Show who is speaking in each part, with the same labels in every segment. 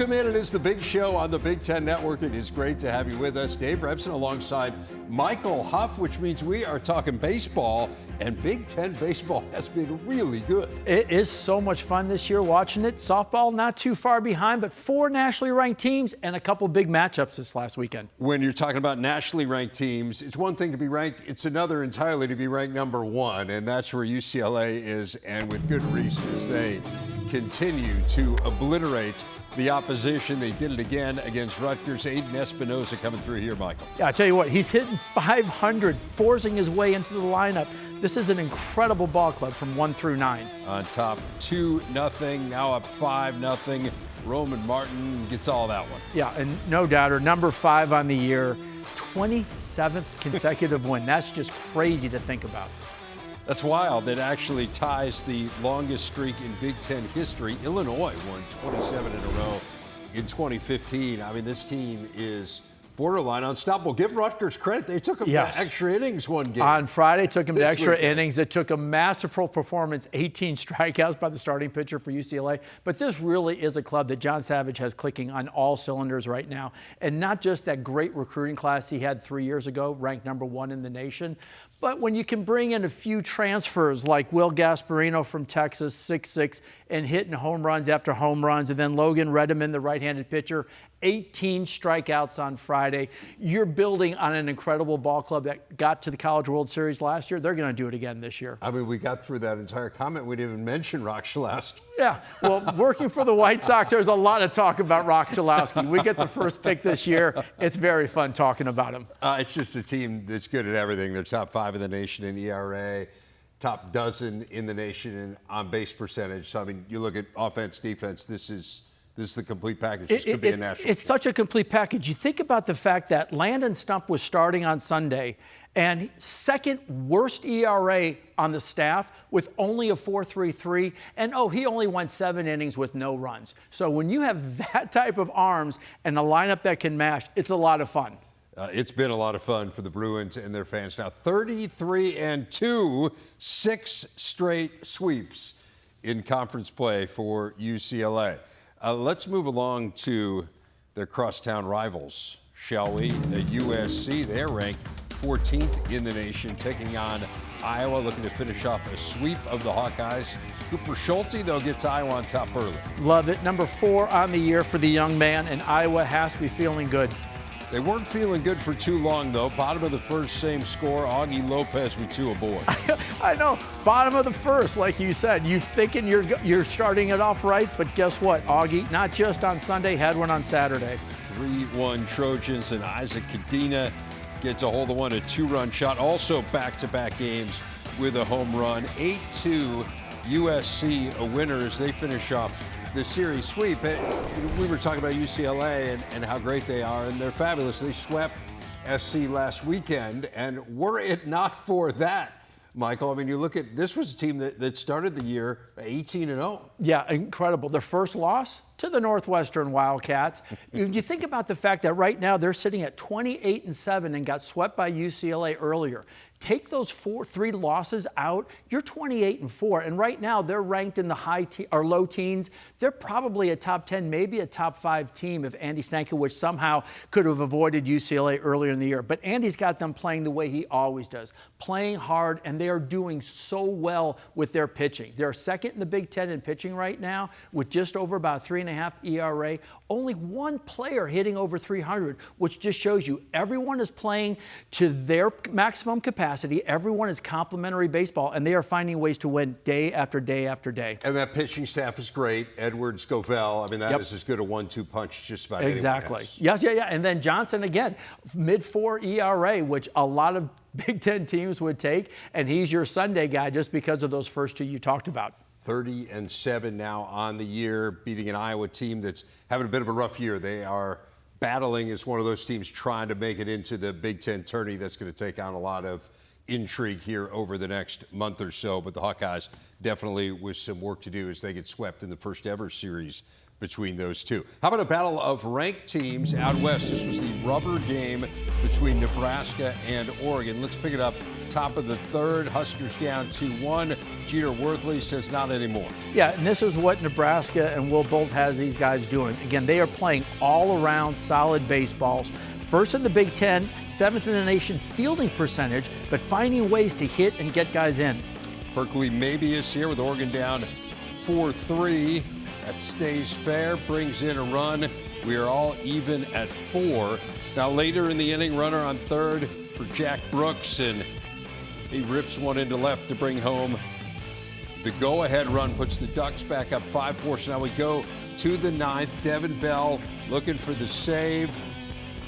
Speaker 1: Welcome in. It is the big show on the Big Ten Network. It is great to have you with us. Dave Revson alongside Michael Huff, which means we are talking baseball, and Big Ten baseball has been really good.
Speaker 2: It is so much fun this year watching it. Softball not too far behind, but 4 nationally ranked teams and a couple big matchups this last weekend.
Speaker 1: When you're talking about nationally ranked teams, it's one thing to be ranked, it's another entirely to be ranked number 1, and that's where UCLA is, and with good reason, as they continue to obliterate the opposition. They did it again against Rutgers. Aiden Espinosa coming through here, Michael.
Speaker 2: Yeah, I tell you what, he's hitting 500, forcing his way into the lineup. This is an incredible ball club from 1 through 9.
Speaker 1: On top 2-0, now up 5-0. Roman Martin gets all that one.
Speaker 2: Yeah, and no doubter, number 5 on the year, 27th consecutive win. That's just crazy to think about.
Speaker 1: That's wild. That actually ties the longest streak in Big Ten history. Illinois won 27 in a row in 2015. I mean, this team is borderline unstoppable. Give Rutgers credit. They took them to extra innings one game.
Speaker 2: On Friday, took them to extra innings. It took a masterful performance, 18 strikeouts by the starting pitcher for UCLA. But this really is a club that John Savage has clicking on all cylinders right now. And not just that great recruiting class he had 3 years ago, ranked number 1 in the nation, but when you can bring in a few transfers like Will Gasparino from Texas, 6'6", and hitting home runs after home runs, and then Logan Redeman, the right-handed pitcher, 18 strikeouts on Friday. You're building on an incredible ball club that got to the College World Series last year. They're going to do it again this year.
Speaker 1: I mean, we got through that entire comment. We didn't even mention Rock Chalowski.
Speaker 2: Yeah, well, working for the White Sox, there's a lot of talk about Rock Chalowski. We get the first pick this year. It's very fun talking about him.
Speaker 1: It's just a team that's good at everything. They're top 5 in the nation in ERA, top dozen in the nation in on-base percentage. So, I mean, you look at offense, defense, this is the complete package. This could be a national.
Speaker 2: It's such a complete package. You think about the fact that Landon Stump was starting on Sunday, and second worst ERA on the staff with only a 4.33, and he only went 7 innings with no runs. So when you have that type of arms and a lineup that can mash, it's a lot of fun.
Speaker 1: It's been a lot of fun for the Bruins and their fans. Now 33-2, 6 straight sweeps in conference play for UCLA. Let's move along to their crosstown rivals, shall we? The USC, they're ranked 14th in the nation, taking on Iowa, looking to finish off a sweep of the Hawkeyes. Cooper Schulte, though, gets Iowa on top early.
Speaker 2: Love it. Number 4 on the year for the young man, and Iowa has to be feeling good.
Speaker 1: They weren't feeling good for too long, though. Bottom of the first, same score. Augie Lopez with 2 aboard.
Speaker 2: I know. Bottom of the first, like you said. You thinking you're starting it off right, but guess what? Augie, not just on Sunday, had one on Saturday.
Speaker 1: 3-1 Trojans, and Isaac Cadena gets a hold of one, a 2-run shot. Also back-to-back games with a home run. 8-2 USC a winner as they finish off the series sweep. We were talking about UCLA and how great they are, and they're fabulous. They swept SC last weekend, and were it not for that, Michael, I mean, you look at, this was a team that started the year 18-0.
Speaker 2: Yeah, incredible. Their first loss to the Northwestern Wildcats. You think about the fact that right now they're sitting at 28-7 and got swept by UCLA earlier. Take those 3 losses out, you're 28-4, and right now they're ranked in the low teens. They're probably a top 10, maybe a top 5 team if Andy Stankiewicz somehow could have avoided UCLA earlier in the year. But Andy's got them playing the way he always does, playing hard, and they are doing so well with their pitching. They're second in the Big Ten in pitching right now with just over about 3.5 ERA. Only 1 player hitting over 300, which just shows you everyone is playing to their maximum capacity. Everyone is complimentary baseball, and they are finding ways to win day after day after day.
Speaker 1: And that pitching staff is great. Edwards, Scovell, I mean, that is as good a 1-2 punch just about anyone
Speaker 2: Exactly.
Speaker 1: has.
Speaker 2: Yes. And then Johnson, again, mid-4 ERA, which a lot of Big Ten teams would take, and he's your Sunday guy just because of those first 2 you talked about.
Speaker 1: 30-7 now on the year, beating an Iowa team that's having a bit of a rough year. They are battling as one of those teams trying to make it into the Big Ten tourney. That's going to take on a lot of intrigue here over the next month or so. But the Hawkeyes definitely with some work to do as they get swept in the first ever series between those two. How about a battle of ranked teams out west? This was the rubber game between Nebraska and Oregon. Let's pick it up. Top of the third, Huskers down 2-1. Jeter Worthley says not anymore.
Speaker 2: Yeah, and this is what Nebraska and Will Bolt has these guys doing. Again, they are playing all around solid baseballs. First in the Big Ten, 7th in the nation fielding percentage, but finding ways to hit and get guys in.
Speaker 1: Berkeley maybe is here with Oregon down 4-3. That stays fair, brings in a run. We are all even at 4. Now later in the inning, runner on third for Jack Brooks, and he rips one into left to bring home the go-ahead run, puts the Ducks back up 5-4. So now we go to the 9th. Devin Bell looking for the save,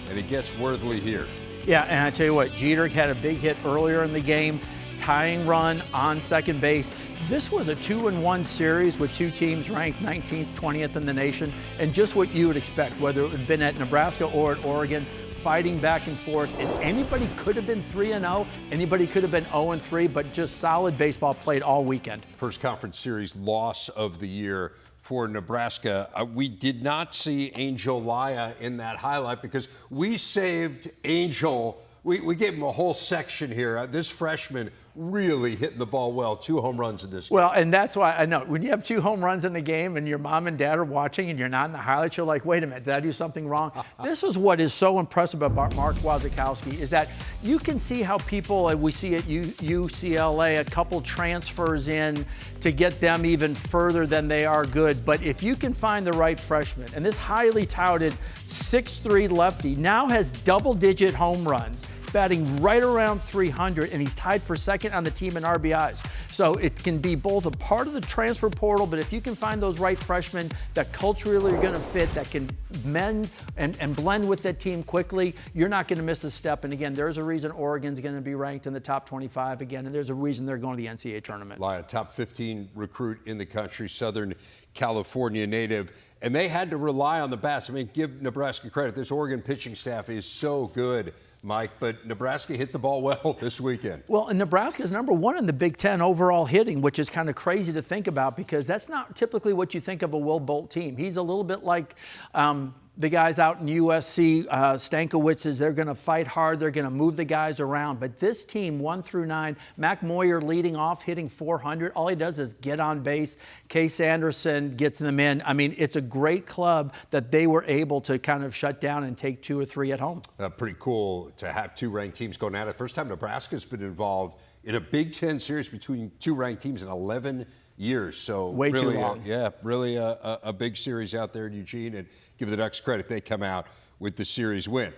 Speaker 1: and he gets Worthley here.
Speaker 2: Yeah, and I tell you what, Jeter had a big hit earlier in the game, tying run on second base. This was a 2-1 series with two teams ranked 19th, 20th in the nation, and just what you would expect, whether it had been at Nebraska or at Oregon, fighting back and forth. And anybody could have been 3-0, anybody could have been 0-3, but just solid baseball played all weekend.
Speaker 1: First conference series loss of the year for Nebraska. We did not see Angel Laya in that highlight because we saved Angel. We gave him a whole section here. This freshman really hitting the ball well. 2 home runs in this game.
Speaker 2: Well, and that's why I know when you have 2 home runs in the game and your mom and dad are watching and you're not in the highlights, you're like, wait a minute, did I do something wrong? This is what is so impressive about Mark Wazikowski is that you can see how people, we see at UCLA, a couple transfers in to get them even further than they are good. But if you can find the right freshman, and this highly touted 6'3" lefty now has double-digit home runs, batting right around 300, and he's tied for second on the team in RBIs. So it can be both a part of the transfer portal, but if you can find those right freshmen that culturally are going to fit, that can mend and blend with that team quickly, you're not going to miss a step. And again, there's a reason Oregon's going to be ranked in the top 25 again, and there's a reason they're going to the NCAA tournament.
Speaker 1: Laya, top 15 recruit in the country, Southern California native. And they had to rely on the bats. I mean, give Nebraska credit. This Oregon pitching staff is so good, Mike, but Nebraska hit the ball well this weekend.
Speaker 2: Well, and Nebraska is number 1 in the Big Ten overall hitting, which is kind of crazy to think about because that's not typically what you think of a Will Bolt team. He's a little bit like the guys out in USC, Stankowicz's. They're going to fight hard. They're going to move the guys around. But this team, 1 through 9, Mac Moyer leading off, hitting 400. All he does is get on base. Case Anderson gets them in. I mean, it's a great club that they were able to kind of shut down and take 2 or 3 at home.
Speaker 1: Pretty cool to have 2 ranked teams going at it. First time Nebraska's been involved in a Big Ten series between 2 ranked teams in 11 years. So
Speaker 2: way
Speaker 1: really,
Speaker 2: too long.
Speaker 1: Really a big series out there in Eugene, and give the Ducks credit. They come out with the series win.